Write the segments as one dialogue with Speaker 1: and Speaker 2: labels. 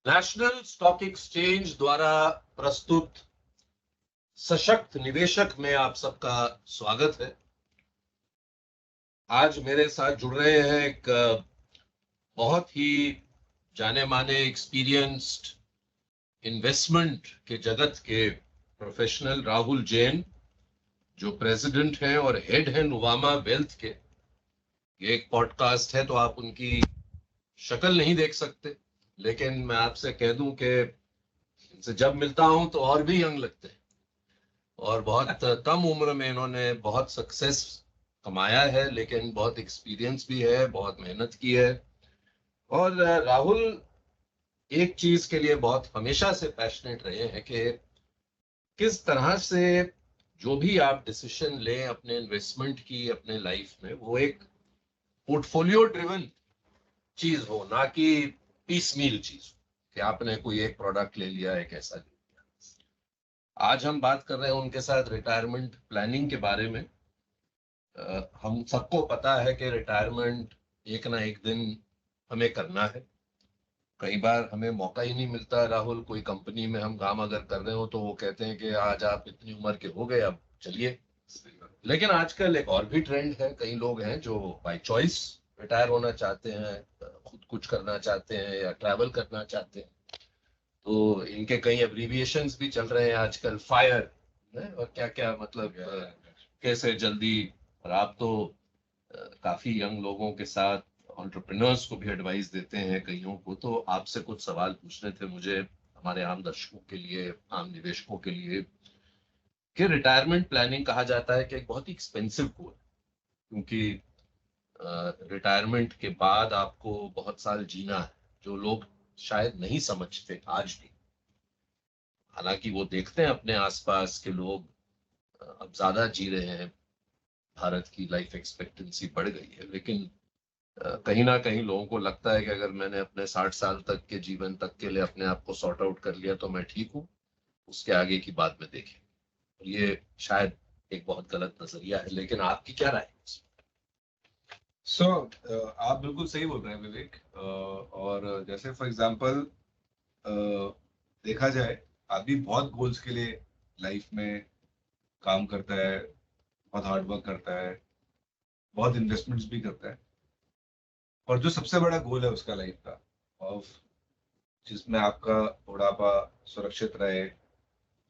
Speaker 1: National stock exchange द्वारा प्रस्तुत सशक्त निवेशक में आप सबका स्वागत है। आज मेरे साथ जुड़ रहे हैं एक बहुत ही जाने माने एक्सपीरियंस्ड इन्वेस्टमेंट के जगत के प्रोफेशनल राहुल जैन, जो प्रेसिडेंट हैं और हेड हैं नुवामा वेल्थ के। ये एक पॉडकास्ट है तो आप उनकी शक्ल नहीं देख सकते, लेकिन मैं आपसे कह दूं कि इनसे जब मिलता हूं तो और भी यंग लगते हैं और बहुत कम उम्र में इन्होंने बहुत सक्सेस कमाया है, लेकिन बहुत एक्सपीरियंस भी है, बहुत मेहनत की है। और राहुल एक चीज के लिए बहुत हमेशा से पैशनेट रहे हैं कि किस तरह से जो भी आप डिसीजन लें अपने इन्वेस्टमेंट की अपने लाइफ में, वो एक पोर्टफोलियो ड्रिवन चीज हो, ना कि पीसमील चीज कि आपने कोई एक प्रोडक्ट ले लिया, एक ऐसा ले लिया। आज हम बात कर रहे हैं उनके साथ रिटायरमेंट प्लानिंग के बारे में। हम सबको पता है कि रिटायरमेंट एक ना एक दिन हमें करना है। कई बार हमें मौका ही नहीं मिलता। राहुल, कोई कंपनी में हम काम अगर कर रहे हो तो वो कहते हैं कि आज आप इतनी उम्र के हो गए, अब चलिए। लेकिन आजकल एक और भी ट्रेंड है, कई लोग हैं जो बाय चॉइस रिटायर होना चाहते हैं, खुद कुछ करना चाहते हैं या ट्रैवल करना चाहते हैं। तो इनके कई एब्रीविएशंस भी चल रहे हैं आजकल, फायर और क्या क्या, मतलब कैसे जल्दी। और आप तो काफी यंग लोगों के साथ एंटरप्रेन्योर्स को भी एडवाइस देते हैं कईयों को, तो आपसे कुछ सवाल पूछने थे मुझे, हमारे आम दर्शकों के लिए, आम निवेशकों के लिए, कि रिटायरमेंट प्लानिंग कहा जाता है कि एक बहुत ही एक्सपेंसिव गोल है, क्योंकि रिटायरमेंट के बाद आपको बहुत साल जीना है, जो लोग शायद नहीं समझते आज भी। हालांकि वो देखते हैं अपने आसपास के लोग अब ज्यादा जी रहे हैं, भारत की लाइफ एक्सपेक्टेंसी बढ़ गई है, लेकिन कहीं ना कहीं लोगों को लगता है कि अगर मैंने अपने 60 साल तक के जीवन तक के लिए अपने आप को सॉर्ट आउट कर लिया तो मैं ठीक हूँ, उसके आगे की बात में देखें। ये शायद एक बहुत गलत नजरिया है, लेकिन आपकी क्या राय है?
Speaker 2: आप बिल्कुल सही बोल रहे हैं विवेक। और जैसे फॉर एग्जांपल देखा जाए, आदमी बहुत गोल्स के लिए लाइफ में काम करता है, बहुत हार्ड वर्क करता है, बहुत इन्वेस्टमेंट्स भी करता है। और जो सबसे बड़ा गोल है उसका लाइफ का, ऑफ जिसमें आपका बुढ़ापा सुरक्षित रहे,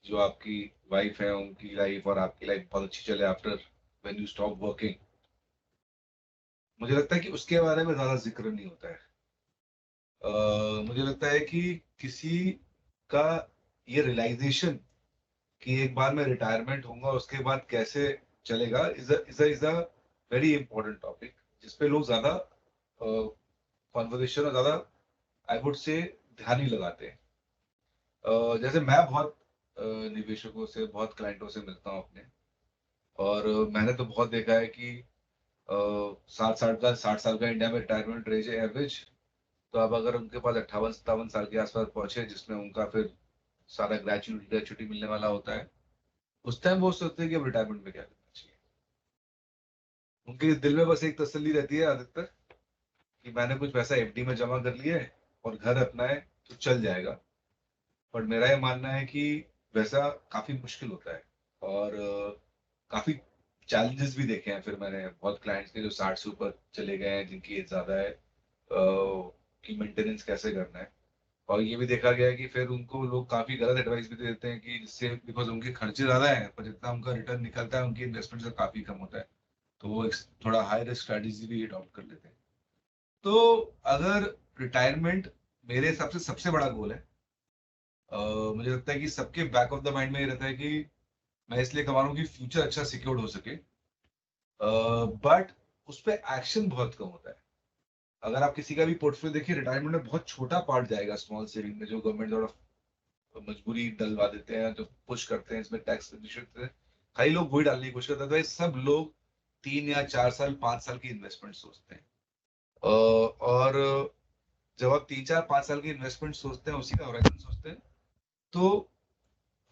Speaker 2: जो आपकी वाइफ है उनकी लाइफ और आपकी लाइफ बहुत अच्छी चले after when you stop working, मुझे लगता है कि उसके बारे में ज्यादा जिक्र नहीं होता है। मुझे लगता है कि किसी का ये रियलाइजेशन कि एक बार मैं रिटायरमेंट होऊंगा उसके बाद कैसे चलेगा is a very important topic, जिसपे लोग ज्यादा कॉन्वर्सेशन और ज्यादा आई वुड से ध्यान नहीं लगाते हैं। जैसे मैं बहुत निवेशकों से, बहुत क्लाइंटों से मिलता हूँ अपने, और मैंने तो बहुत देखा है कि 60 साल का इंडिया में रिटायरमेंट रेंज है एवरेज। तो अब अगर उनके पास 58-57 साल के आसपास पहुंचे, जिसमें उनका फिर सारा ग्रेचुटी मिलने वाला होता है, उस टाइम वो सोचते हैं कि अब रिटायरमेंट में क्या करना चाहिए। उनके दिल में बस एक तसल्ली रहती है अधिकतर कि मैंने कुछ पैसा एफडी में जमा कर लिया है और घर अपना है तो चल जाएगा। पर मेरा ये मानना है कि वैसा काफी मुश्किल होता है। और काफी चैलेंजेस भी देखे हैं फिर मैंने बहुत क्लाइंट्स के, जो 60 से ऊपर चले गए हैं, जिनकी एज ज्यादा है, कि मेंटेनेंस कैसे करना है। और ये भी देखा गया है कि फिर उनको लोग काफी गलत एडवाइस भी दे देते हैं कि जिससे, बिकॉज उनके खर्चे ज्यादा है पर जितना उनका रिटर्न निकलता है उनकी इन्वेस्टमेंट से काफी कम होता है, तो वो थोड़ा हाई रिस्क स्ट्रेटेजी भी अडॉप्ट कर लेते हैं। तो अगर रिटायरमेंट मेरे हिसाब से सबसे बड़ा गोल है, मुझे लगता है कि सबके बैक ऑफ द माइंड में ये रहता है कि मैं इसलिए कमा रहा हूँ कि फ्यूचर अच्छा सिक्योर्ड हो सके। बट उस पर एक्शन बहुत कम होता है। अगर आप किसी का भी पोर्टफोलियो देखिए, रिटायरमेंट में बहुत छोटा पार्ट जाएगा स्मॉल सेविंग में, जो गवर्नमेंट द्वारा मजबूरी डलवा देते हैं, जो पुश करते हैं इसमें टैक्स रिश्वत, कई लोग वही डालने की कोशिश करते हैं। तो ये सब लोग 3 या 4 साल 5 साल की इन्वेस्टमेंट सोचते हैं। और जब आप 3 4 5 साल की इन्वेस्टमेंट सोचते हैं, उसी का होराइजन सोचते हैं, तो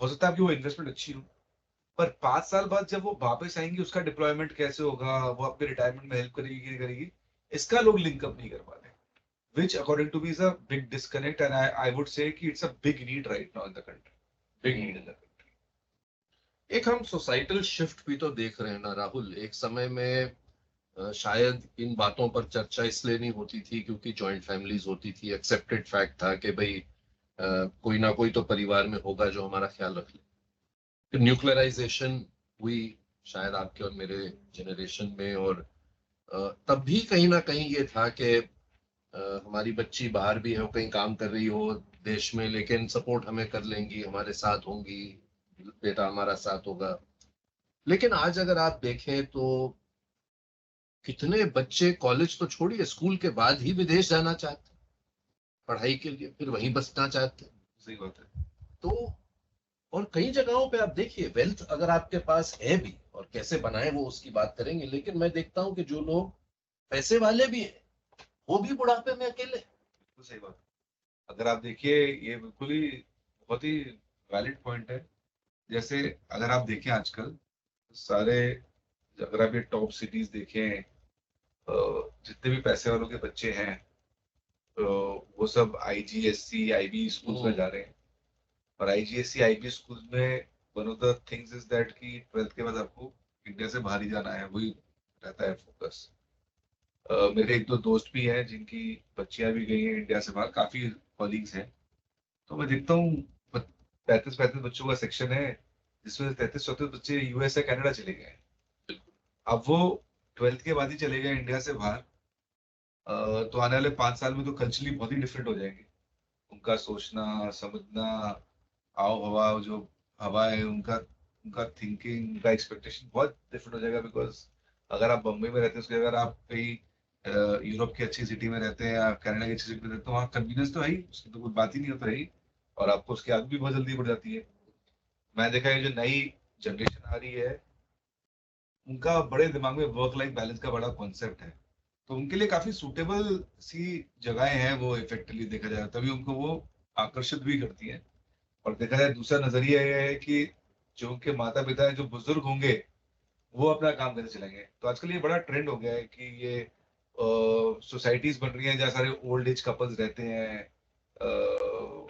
Speaker 2: हो सकता है आपकी वो इन्वेस्टमेंट अच्छी हो, पर 5 साल बाद जब वो वापस आएंगी उसका डिप्लॉयमेंट कैसे होगा, वो आपके रिटायरमेंट में हेल्प करेगी कि नहीं करेगी, इसका लोग लिंकअप नहीं कर पाते। which according to me is a big disconnect, and I would say कि it's a big need right now in the country. Big need in the country.
Speaker 1: एक हम सोसाइटल शिफ्ट भी तो देख रहे हैं ना राहुल। एक समय में शायद इन बातों पर चर्चा इसलिए नहीं होती थी क्योंकि जॉइंट फैमिलीज होती थी, एक्सेप्टेड फैक्ट था कि भाई कोई ना कोई तो परिवार में होगा जो हमारा ख्याल रख ले। फिर न्यूक्लियराइजेशन हुई शायद आपके और मेरे जनरेशन में, और तब भी कहीं ना कहीं ये था कि हमारी बच्ची बाहर भी है, कहीं काम कर रही हो देश में, लेकिन सपोर्ट हमें कर लेंगी, हमारे साथ होंगी, बेटा हमारा साथ होगा। लेकिन आज अगर आप देखें तो कितने बच्चे कॉलेज तो छोड़िए, स्कूल के बाद ही विदेश जाना चाहते पढ़ाई के लिए, फिर वहीं बसना चाहते।
Speaker 2: सही बात है।
Speaker 1: तो और कई जगहों पे आप देखिए, वेल्थ अगर आपके पास है भी, और कैसे बनाए वो उसकी बात करेंगे, लेकिन मैं देखता हूं कि जो लोग पैसे वाले भी हैं वो भी बुढ़ापे में अकेले।
Speaker 2: बिल्कुल सही बात। अगर आप देखिए, ये बिल्कुल ही बहुत ही वैलिड पॉइंट है। जैसे अगर आप देखें आजकल सारे, अगर आप ये टॉप सिटीज देखें, जितने भी पैसे वालों के बच्चे हैं, वो सब IGSC IB स्कूल्स में जा रहे हैं। और IGSC IB स्कूल्स में one of the things is that कि 12th के बाद आपको इंडिया से बाहर ही जाना है, वही रहता है फोकस। मेरे एक दो दोस्त भी हैं जिनकी बच्चियां भी गई हैं इंडिया से बाहर, काफी कॉलीग्स हैं। तो मैं देखता हूँ 35 बच्चों का सेक्शन है जिसमें 33-34 बच्चे US या कनाडा चले गए हैं। अब वो 12th के बाद ही चले गए इंडिया से बाहर, तो आने वाले 5 साल में तो कल्चरली बहुत ही डिफरेंट हो जाएंगे। उनका सोचना समझना, आओ हवा जो हवा है, उनका उनका थिंकिंग, उनका एक्सपेक्टेशन बहुत डिफरेंट हो जाएगा। बिकॉज अगर आप बम्बई में रहते हैं, उसके अगर आप कहीं यूरोप की अच्छी सिटी में रहते हैं या कनाडा की अच्छी सिटी में रहते हैं, तो वहाँ कन्वीनियंस तो है ही, उसकी तो कोई बात ही नहीं होता है, और आपको उसकी आदत भी बहुत जल्दी पड़ जाती है। मैं देखा है जो नई जनरेशन आ रही है, उनका बड़े दिमाग में वर्क लाइफ बैलेंस का बड़ा कॉन्सेप्ट है, तो उनके लिए काफी सूटेबल सी जगहें हैं वो, इफेक्टिवली देखा जाए तभी उनको वो आकर्षित भी करती हैं। और देखा जाए दूसरा नजरिया यह है कि जो उनके माता पिता है, जो बुजुर्ग होंगे, वो अपना काम करने चलेंगे। तो आजकल ये बड़ा ट्रेंड हो गया है कि ये सोसाइटीज बन रही हैं जहाँ सारे ओल्ड एज कपल्स रहते हैं।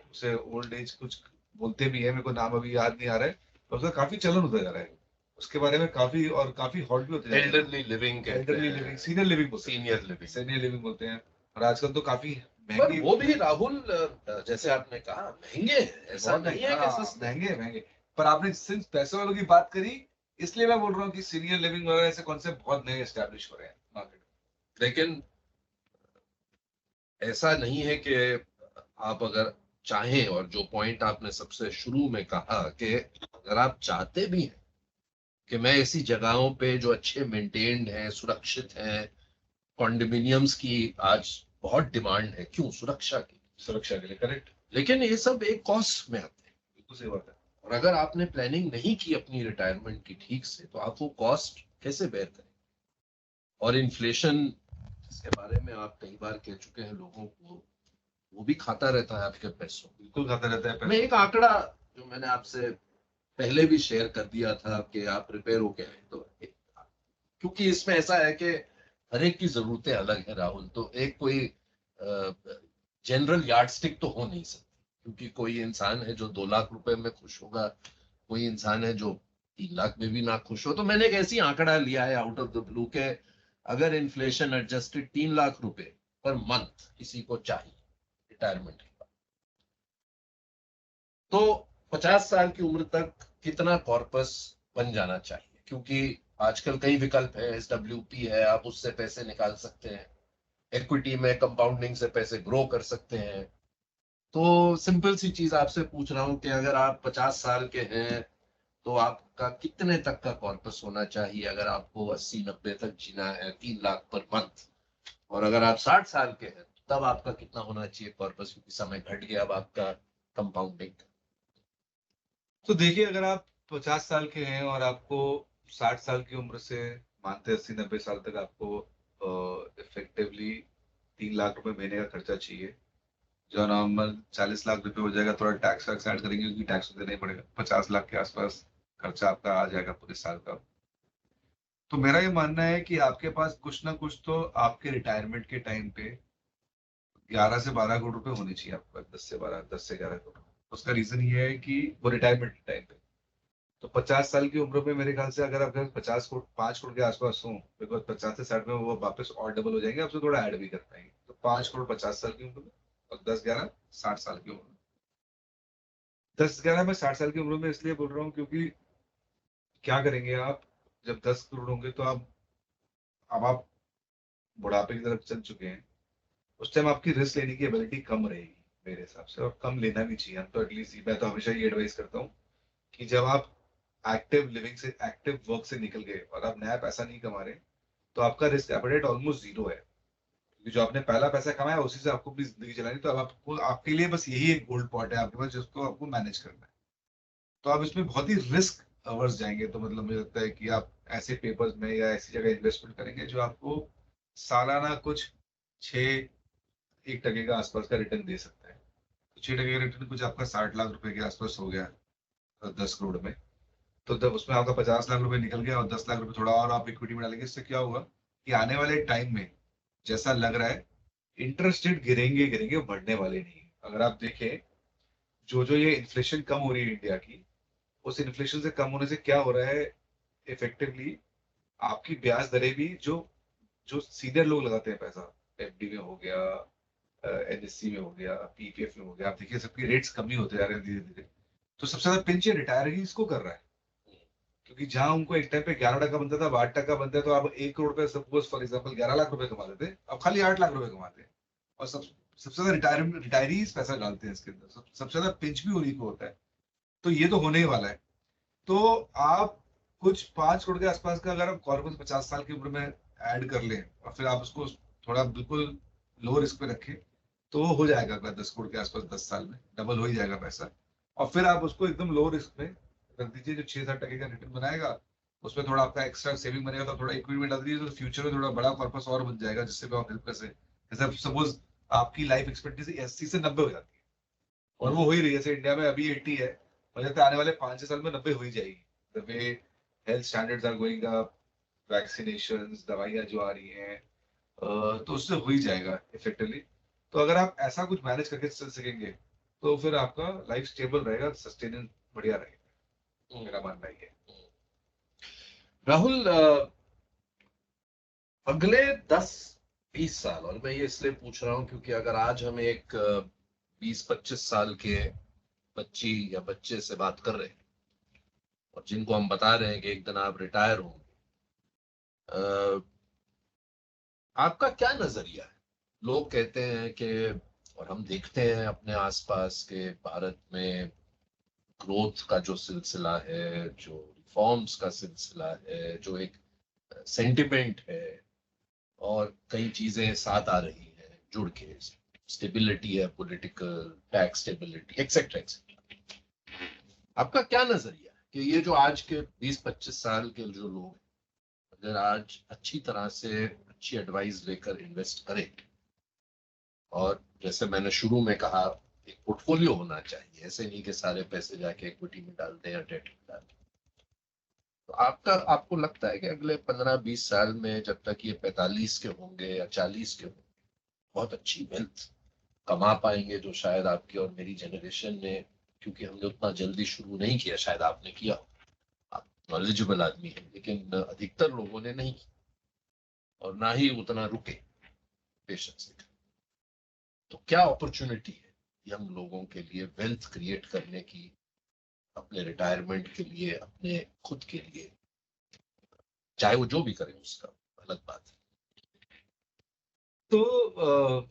Speaker 2: उसे ओल्ड एज कुछ बोलते भी है, मेरे को नाम अभी याद नहीं आ रहा है, तो उसका काफी चलन होता जा रहा है, उसके बारे में काफी और काफी हॉट भी होते जा रहा है।
Speaker 1: Elderly living,
Speaker 2: elderly living, senior living बोलते हैं,
Speaker 1: सीनियर लिविंग,
Speaker 2: सीनियर लिविंग बोलते हैं। और आजकल तो काफी
Speaker 1: पर
Speaker 2: महंगी,
Speaker 1: वो भी राहुल जैसे आपने कहा महंगे हैं, ऐसा
Speaker 2: बहुत
Speaker 1: नहीं है कि सस्ते।
Speaker 2: महंगे महंगे। पर आपने सिर्फ पैसे वालों की बात करी, इसलिए मैं बोल रहा हूँ कि सीनियर लिविंग वगैरह ऐसे कॉन्सेप्ट बहुत नए एस्टैब्लिश हो रहे हैं मार्केट में।
Speaker 1: लेकिन ऐसा नहीं है कि आप अगर चाहें, और जो पॉइंट आपने सबसे शुरू में कहा कि अगर आप चाहते भी हैं कि मैं ऐसी जगहों पे जो अच्छे मेंटेन्ड हैं, सुरक्षित हैं, कॉन्डोमिनियम्स की आज बहुत डिमांड है, क्यों? सुरक्षा के लिए,
Speaker 2: करेक्ट।
Speaker 1: लेकिन ये सब एक कॉस्ट में आते हैं।
Speaker 2: बिल्कुल सही बात है।
Speaker 1: और अगर आपने प्लानिंग नहीं की अपनी रिटायरमेंट की ठीक से, तो आप वो कॉस्ट कैसे बेयर करें? और इन्फ्लेशन, जिसके बारे में आप कई बार कह चुके हैं लोगों को, वो भी खाता रहता है आपके पैसों।
Speaker 2: बिल्कुल खाता रहता है
Speaker 1: मैं
Speaker 2: पैसे।
Speaker 1: एक आंकड़ा जो मैंने आपसे पहले भी शेयर कर दिया था कि आप प्रिपेयर हो गए, तो क्योंकि इसमें ऐसा है कि हर एक की जरूरतें अलग है राहुल, तो एक कोई जनरल यार्डस्टिक तो हो नहीं सकती, क्योंकि कोई इंसान है जो 2 लाख रुपए में खुश होगा, कोई इंसान है जो 3 लाख में भी ना खुश हो। तो मैंने एक ऐसी आंकड़ा लिया है आउट ऑफ द ब्लू के अगर इन्फ्लेशन एडजस्टेड 3 लाख रुपए पर मंथ किसी को चाहिए रिटायरमेंट के बाद, तो 50 साल की उम्र तक कितना कॉर्पस बन जाना चाहिए? क्योंकि आजकल कई विकल्प है, SWP है, आप उससे पैसे निकाल सकते हैं, इक्विटी में कंपाउंडिंग से पैसे ग्रो कर सकते हैं। तो सिंपल सी चीज आपसे पूछ रहा हूं कि अगर आप 50 साल के हैं तो आपका कितने तक का कॉर्पस होना चाहिए अगर आपको 80-90 तक जीना है, 3 लाख पर मंथ? और अगर आप 60 साल के हैं तब आपका कितना होना चाहिए कॉर्पस, क्योंकि समय घट गया अब आपका कंपाउंडिंग।
Speaker 2: तो देखिए, अगर आप 50 साल के हैं और आपको 60 साल की उम्र से मानते 80-90 साल तक आपको इफेक्टिवली 3 लाख रुपए महीने का खर्चा चाहिए, जो नॉर्मल 40 लाख रुपए हो जाएगा। थोड़ा टैक्स वैक्स ऐड करेंगे क्योंकि टैक्स तो देना ही पड़ेगा, 50 लाख के आसपास खर्चा आपका आ जाएगा पूरे साल का। तो मेरा ये मानना है कि आपके पास कुछ ना कुछ तो आपके रिटायरमेंट के टाइम पे 11 से 12 करोड़ रुपए होने चाहिए आपके पास, 10 से 11 करोड़। उसका रीजन ये है कि वो रिटायरमेंट टाइम पे, तो 50 साल की उम्र में मेरे ख्याल से अगर आपके पास 50 करोड़, 5 करोड़ के आसपास हो, बिकॉज 50 से 60 में वो वापस और डबल हो जाएंगे, आपसे थोड़ा ऐड भी कर पाएंगे, तो 5 करोड़ 50 साल की उम्र में, और 10-11 60 साल की उम्र में। 10-11 में 60 साल की उम्र में इसलिए बोल रहा हूँ क्योंकि क्या करेंगे आप, जब 10 करोड़ होंगे तो आप, अब आप बुढ़ापे की तरफ चल चुके हैं, उस टाइम आपकी रिस्क लेने की एबिलिटी कम रहेगी मेरे हिसाब से, और कम लेना भी चाहिए। हम तो एटलीस्ट, मैं तो हमेशा ये एडवाइस करता हूँ कि जब आप एक्टिव लिविंग से, एक्टिव वर्क से निकल गए और आप नया पैसा नहीं कमा रहे, तो आपका रिस्क एपेटाइट ऑलमोस्ट जीरो है, क्योंकि जो आपने पहला पैसा कमाया उसी से आपको अपनी जिंदगी चलानी, तो अब आपको, आपके लिए बस यही एक गोल्ड पॉट है आपके पास जिसको आपको मैनेज करना है। तो आप इसमें बहुत ही रिस्क अवर्स जाएंगे, तो मतलब मुझे लगता है कि आप ऐसे पेपर्स में या ऐसी जगह इन्वेस्टमेंट करेंगे जो आपको सालाना कुछ 6-1% का आसपास का रिटर्न दे सकता है। तो 6% का रिटर्न कुछ आपका 60 लाख रुपए के आसपास हो गया 10 करोड़ में, तो जब उसमें आपका 50 लाख रुपए निकल गया और 10 लाख रुपए थोड़ा और आप इक्विटी में डालेंगे, इससे क्या होगा कि आने वाले टाइम में जैसा लग रहा है इंटरेस्ट रेट गिरेंगे गिरेंगे, बढ़ने वाले नहीं हैं। अगर आप देखें, जो जो ये इन्फ्लेशन कम हो रही है इंडिया की, उस इन्फ्लेशन से कम होने से क्या हो रहा है इफेक्टिवली, आपकी ब्याज दरें भी, जो जो सीनियर लोग लगाते हैं पैसा, एफडी में हो गया, एनएससी में हो गया, पीपीएफ में हो गया, आप देखिए सबके रेट्स कम ही होते जा रहे हैं धीरे धीरे। तो सबसे ज्यादा पिंच रिटायरीज को कर रहा है, क्योंकि जहां उनको एक टाइम पे 11% बनता था, अब 8% बनता है, तो आप 1 करोड़ पे सपोज फॉर एग्जाम्पल 11 लाख रुपए कमाते थे, अब खाली 8 लाख रुपए कमाते हैं। और सबसे ज्यादा रिटायरीज पैसा डालते हैं इसके अंदर, सबसे ज्यादा पिंच भी उन्हीं को होता है। तो ये तो होने ही वाला है। तो आप कुछ 5 करोड़ के आसपास का अगर आप कॉर्पस 50 साल की उम्र में ऐड कर लें, और फिर आप उसको थोड़ा बिल्कुल लो रिस्क पे रखें, तो वो हो जाएगा अगला 10 करोड़ के आसपास 10 साल में डबल हो ही जाएगा पैसा। और फिर आप उसको एकदम लो रिस्क में रख दीजिए, जो 6-7% का रिटर्न बनाएगा, उसमें थोड़ा आपका एक्स्ट्रा सेविंग बनेगा, तो थोड़ा इक्विटी में डाल दीजिए, तो फ्यूचर में थोड़ा बड़ा कॉर्पस और बन जाएगा, जिससे भी आप हेल्प कर सके। जैसे सपोज आपकी लाइफ एक्सपेक्टेंसी 80 से 90 हो जाती है, और वो हो ही रही है, जैसे इंडिया में अभी 80 है, मुझे लगता है आने वाले 5-6 साल में 90 हो ही जाएगी। The way health standards are going up, vaccination, दवाइयाँ जो आ रही हैं, तो उससे हो ही जाएगा इफेक्टिवली। तो अगर आप ऐसा कुछ मैनेज करके चल सकेंगे, तो फिर आपका लाइफ स्टेबल रहेगा, सस्टेनेबल बढ़िया रहेगा, मेरा मानना ये है।
Speaker 1: राहुल, अगले 10-20 साल, और मैं ये इसलिए पूछ रहा हूं क्योंकि अगर आज हम एक 20-25 साल के बच्ची या बच्चे से बात कर रहे हैं और जिनको हम बता रहे हैं कि एक दिन आप रिटायर होंगे, आपका क्या नजरिया है? लोग कहते हैं कि, और हम देखते हैं अपने आसपास के भारत में, ग्रोथ का जो सिलसिला है, जो रिफॉर्म्स का सिलसिला है, जो एक सेंटिमेंट है, और कई चीजें साथ आ रही हैं जुड़ के, स्टेबिलिटी है, political, tax stability, etcetera etcetera. आपका क्या नजरिया है कि ये जो आज के 20-25 साल के जो लोग हैं, अगर आज अच्छी तरह से अच्छी एडवाइस लेकर इन्वेस्ट करें, और जैसे मैंने शुरू में कहा, एक पोर्टफोलियो होना चाहिए, ऐसे नहीं कि सारे पैसे जाके इक्विटी में डाल दें या डेट में डाल दें, तो आपको लगता है कि अगले 15-20 साल में, जब तक ये 45 के होंगे या 40 के होंगे, बहुत अच्छी वेल्थ कमा पाएंगे, जो शायद आपकी और मेरी जनरेशन ने, क्योंकि हमने उतना जल्दी शुरू नहीं किया, शायद आपने किया, आप नॉलेजेबल आदमी हैं, लेकिन अधिकतर लोगों ने नहीं किया, और ना ही उतना रुके पेशेंस से। तो क्या अपॉर्चुनिटी है यंग लोगों के लिए वेल्थ क्रिएट करने की, अपने रिटायरमेंट के लिए, अपने खुद के लिए, चाहे वो जो भी करें, उसका अलग बात है।
Speaker 2: तो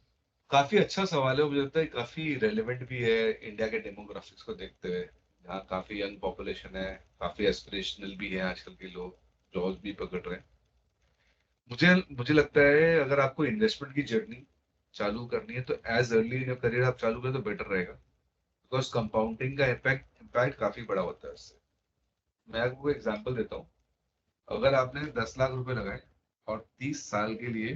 Speaker 2: काफी अच्छा सवाल है, मुझे लगता है काफी रेलेवेंट भी है इंडिया के डेमोग्राफिक्स को देखते हुए, जहाँ काफी यंग पॉपुलेशन है, काफी एस्पिरेशनल भी है आजकल के लोग, जॉब्स भी पकड़ रहे हैं। मुझे मुझे लगता है अगर आपको इन्वेस्टमेंट की जर्नी चालू करनी है, तो एज अर्ली इन करियर आप चालू करें तो बेटर रहेगा, बिकॉज कंपाउंडिंग का इम्पैक्ट काफी बड़ा होता है उससे। मैं आपको एग्जांपल देता हूँ। अगर आपने 10 लाख रुपए लगाए और 30 साल के लिए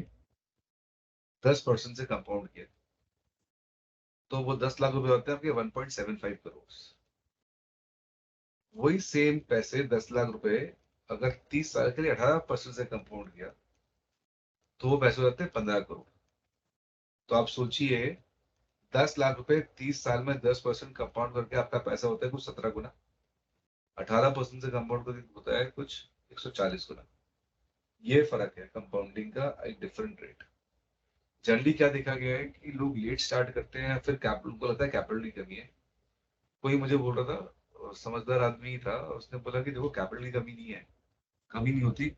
Speaker 2: 10% से कंपाउंड किया, तो वो 10 लाख रुपए होते हैं आपके 1.75 करोड़। वही सेम पैसे 10 लाख रुपए अगर 30 साल के लिए 18% से कंपाउंड किया, तो वो पैसे हो जाते हैं 15 करोड़। तो आप सोचिए 10 लाख रुपए 30 साल में 10% कंपाउंड करके आपका पैसा होता है कुछ 17 गुना, 18% से कंपाउंड करके होता है कुछ 140 गुना। ये फर्क है कंपाउंडिंग का, एक डिफरेंट रेट। जनरली क्या देखा गया है कि लोग लेट स्टार्ट करते हैं, फिर कैपिटल, उनको लगता है कैपिटल की कमी है। कोई मुझे बोल रहा था, समझदार आदमी था, उसने बोला कि देखो कैपिटल की कमी नहीं है, कमी नहीं होती,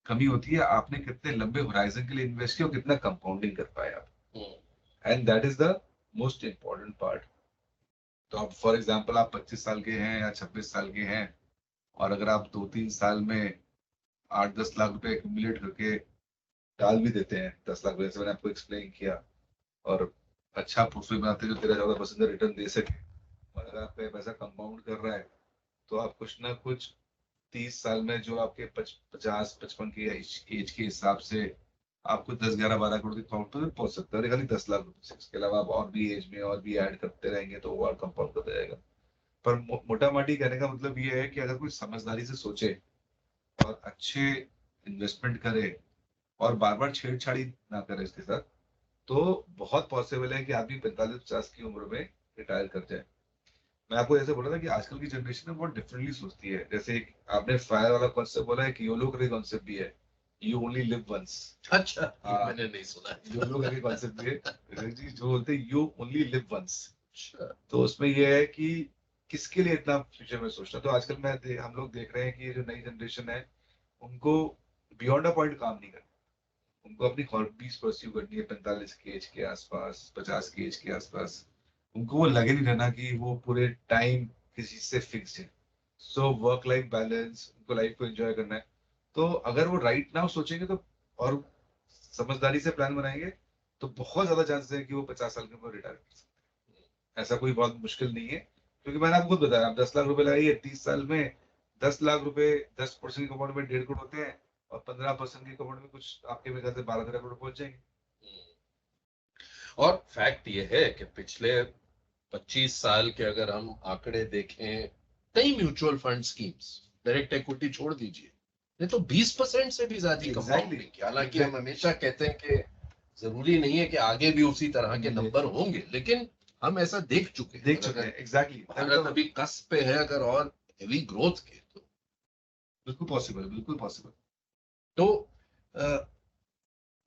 Speaker 2: कमी होती है आपने कितने लंबे होराइजन के लिए इन्वेस्ट किया और कितना कंपाउंडिंग कर पाए आप, and that is the most important part. तो आप फॉर एग्जाम्पल आप 25 साल के हैं या 26 साल के हैं, और अगर आप 2-3 साल में 8-10 लाख रुपए एक्यूमुलेट करके डाल भी देते हैं, 10 लाख, जैसे मैंने आपको एक्सप्लेन किया, और अच्छा पोर्टफोलियो बनाते हैं जो 13-14% का रिटर्न दे सके, और अगर आपका ये पैसा कंपाउंड कर रहा है, तो आप कुछ ना कुछ 30 साल में जो आपके 50-55 की एज के हिसाब से आपको 10-11-12 करोड़ की काउंट पर पहुंच सकता है, और खाली 10 लाख रुपए से। इसके अलावा आप और भी एज में और भी ऐड करते रहेंगे तो वो और कंपाउंड करता जाएगा। पर मोटा माटी कहने का मतलब ये है कि अगर कोई समझदारी से सोचे और अच्छे इन्वेस्टमेंट करे और बार बार छेड़छाड़ी ना करे इसके साथ, तो बहुत पॉसिबल है कि आदमी 45-50 की उम्र में रिटायर कर जाए। मैं आपको जैसे बोला था कि आजकल की जनरेशन है बहुत डिफरेंटली सोचती है। जैसे एक आपने फायर वाला कॉन्सेप्ट बोला है कि योलो करके कॉन्सेप्ट भी है, यू ओनली लिव वंस।
Speaker 1: अच्छा, ये मैंने नहीं सुना।
Speaker 2: योलो करके कॉन्सेप्ट भी है, ऋषि जी, जो बोलते हैं यू ओनली लिव वंस।
Speaker 1: अच्छा।
Speaker 2: तो उसमें यह है कि किसके लिए इतना फ्यूचर में सोचना। तो आजकल हम लोग देख रहे हैं कि ये जो नई जनरेशन है, उनको बियॉन्ड अ पॉइंट काम नहीं करना, उनको अपनी हॉबीज परस्यू करनी है 45 की एज के आसपास, 50 की एज के आसपास। उनको वो लगे नहीं रहना कि वो पूरे टाइम किसी चीज से फिक्स है। सो वर्क लाइफ बैलेंस, उनको लाइफ को एंजॉय करना है। तो अगर वो राइट नाउ सोचेंगे तो, और समझदारी से प्लान बनाएंगे, तो बहुत ज्यादा चांसेस है कि वो 50 साल के ऊपर रिटायर कर सकते हैं। ऐसा कोई बहुत मुश्किल नहीं है, क्योंकि मैंने आपको खुद बताया, आप 10 लाख रुपए लगाइए 30 साल में, 10 लाख रुपए 10% के कंपाउंड में 1.5 करोड़ होते हैं, और 15% के कंपाउंड में कुछ आपके मेरे ख्याल से 12-13 करोड़ पहुंच जाएंगे।
Speaker 1: और फैक्ट ये है कि पिछले 25 साल के अगर हम आंकड़े देखें, कई mutual fund schemes, direct equity छोड़ दीजिए, नहीं तो 20% से भी ज्यादा कंपाउंडिंग की। हालांकि हम हमेशा कहते हैं कि जरूरी नहीं है कि आगे भी उसी तरह के नंबर होंगे, लेकिन हम ऐसा देख चुके हैं।
Speaker 2: एग्जैक्टली,
Speaker 1: भारत अभी कस्प पे है अगर और हेवी ग्रोथ के, तो
Speaker 2: बिल्कुल पॉसिबल, बिल्कुल पॉसिबल।
Speaker 1: तो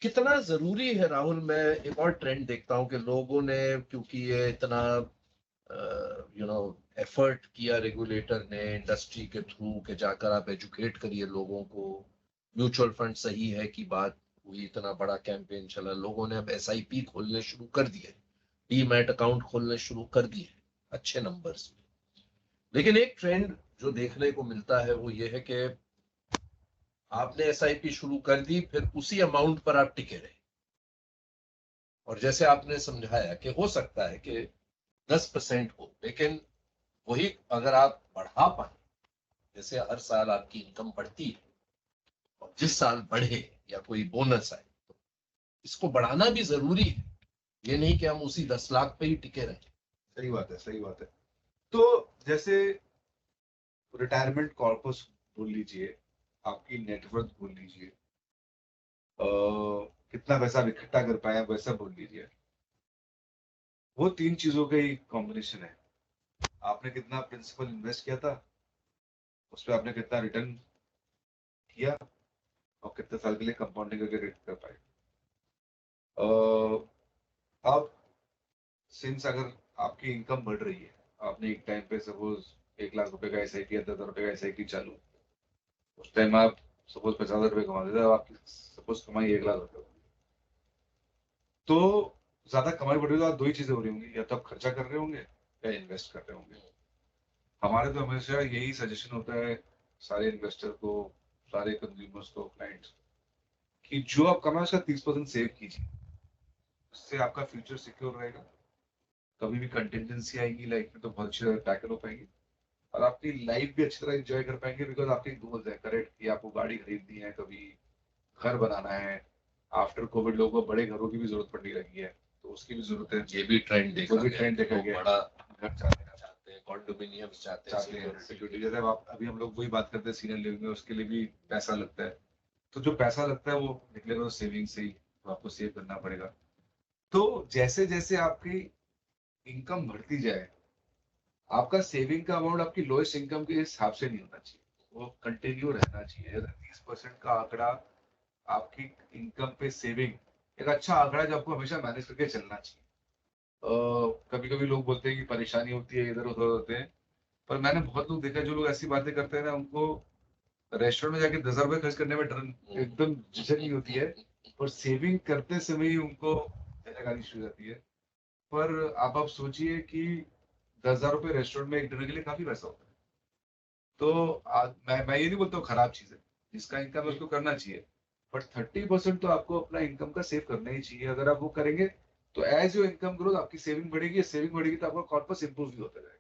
Speaker 1: कितना जरूरी है राहुल। मैं एक और ट्रेंड देखता हूं कि लोगों ने, क्योंकि ये इतना एफर्ट किया रेगुलेटर ने इंडस्ट्री के थ्रू के जाकर आप एजुकेट करिए लोगों को, म्यूचुअल फंड सही है कि बात हुई, इतना बड़ा कैंपेन चला, लोगों ने अब एसआईपी खोलने शुरू कर दिए, डीमैट अकाउंट खोलने शुरू कर दिए अच्छे नंबर्स में। लेकिन एक ट्रेंड जो देखने को मिलता है वो ये है कि आपने एसआईपी शुरू कर दी, फिर उसी अमाउंट पर आप टिके रहे, और जैसे आपने समझाया कि हो सकता है कि 10% हो, लेकिन वही अगर आप बढ़ा पाए, जैसे हर साल आपकी इनकम बढ़ती है, और जिस साल बढ़े या कोई बोनस आए, तो इसको बढ़ाना भी जरूरी है। ये नहीं कि हम उसी 10 लाख पे ही टिके रहें।
Speaker 2: सही बात है, सही बात है। तो जैसे रिटायरमेंट कॉर्पस बोल लीजिए, आपकी नेटवर्थ बोल लीजिए, कितना पैसा आप इकट्ठा कर पाए वैसा बोल लीजिए, वो 3 चीजों का ही कॉम्बिनेशन है। आपने कितना प्रिंसिपल इन्वेस्ट किया था, उस पर आपने कितना रिटर्न किया, और कितने साल के लिए कंपाउंडिंग करके रिटर्न कर पाए। अब सिंस अगर आपकी इनकम बढ़ रही है, आपने एक टाइम पे सपोज 1 लाख रुपए का एसआईपी या 10,000 रुपए का एसआईपी चालू, उस टाइम आप सपोज 50,000 रुपए कमाते थे, अब आपकी सपोज कमाई 1 लाख रुपए, तो ज्यादा कमाई बढ़ रही है तो आप दो ही चीजें हो रही होंगी, या तो आप खर्चा कर रहे होंगे या इन्वेस्ट कर रहे होंगे। हमारे तो हमेशा यही सजेशन होता है सारे इन्वेस्टर को, सारे कंज्यूमर्स को, क्लाइंट्स, कि जो आप कमाए उसका 30% सेव कीजिए, उससे आपका फ्यूचर सिक्योर रहेगा। कभी भी कंटिजेंसी आएगी लाइफ में तो बहुत अच्छी तरह टैकल हो पाएंगे, और आपकी लाइफ भी अच्छी तरह एंजॉय कर पाएंगे, बिकॉज आपके गोल्स है करेक्ट, कि आपको गाड़ी खरीदनी है, कभी घर बनाना है। आफ्टर कोविड लोगों को बड़े घरों की भी जरूरत पड़ने लगी है, तो उसकी भी जरूरत है।
Speaker 1: ये भी ट्रेंड देखा
Speaker 2: वो भी
Speaker 1: गया
Speaker 2: ट्रेंड
Speaker 1: कि
Speaker 2: देखा
Speaker 1: लोग
Speaker 2: गया,
Speaker 1: बड़ा
Speaker 2: घर चाहते
Speaker 1: हैं, कॉन्डोमिनियम्स चाहते
Speaker 2: हैं
Speaker 1: हैं,
Speaker 2: सिक्योरिटी। जैसे आप अभी हम लोग वही बात करते हैं सीनियर लिविंग में, उसके लिए भी पैसा लगता है। तो जो पैसा लगता है वो निकलेगा तो सेविंग से ही, तो आपको सेव करना पड़ेगा। तो जैसे जैसे आपकी इनकम बढ़ती जाए, आपका सेविंग का अमाउंट आपकी लोएस्ट इनकम के हिसाब से नहीं होना चाहिए, वो कंटिन्यू रहना चाहिए। अगर 30% का आंकड़ा आपकी इनकम पे सेविंग एक अच्छा आंकड़ा है जो आपको हमेशा मैनेज करके चलना चाहिए। कभी कभी लोग बोलते हैं कि परेशानी होती है, इधर उधर होते हैं, पर मैंने बहुत लोग देखा जो लोग ऐसी बातें करते हैं ना, उनको रेस्टोरेंट में जाके 10,000 रुपए खर्च करने में डर एकदम झिझक नहीं होती है, और सेविंग करते समय ही उनको झटक आनी शुरू हो जाती है। पर आप सोचिए कि 10,000 रुपए रेस्टोरेंट में एक डिनर के लिए काफी पैसा होता है। तो मैं ये नहीं बोलता हूँ खराब चीज है, जिसका इनकम है उसको करना चाहिए, बट 30% तो आपको अपना इनकम का सेव करना ही चाहिए। अगर आप वो करेंगे तो एज योर इनकम ग्रोथ आपकी सेविंग बढ़ेगी तो आपका कॉर्पस इंप्रूव भी होता जाएगा।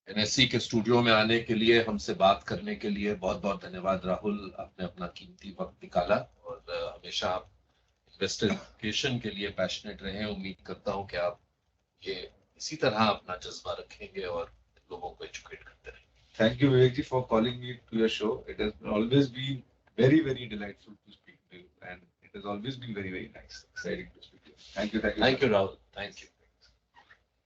Speaker 1: एनएससी के स्टूडियो में आने के लिए, हमसे बात करने के लिए बहुत बहुत धन्यवाद राहुल। आपने अपना कीमती वक्त निकाला, और हमेशा आप इन्वेस्टिगेशन के लिए पैशनेट रहे। उम्मीद करता हूं कि आप ये इसी तरह अपना जज्बा रखेंगे और लोगों को एजुकेट करते रहेंगे।
Speaker 2: Thank you, Vivek ji, for calling me to your show. It has always been very, very delightful to speak to you, and it has always been very, very nice, exciting to speak to you. Thank you,
Speaker 1: Thank you, Rahul. Thank you.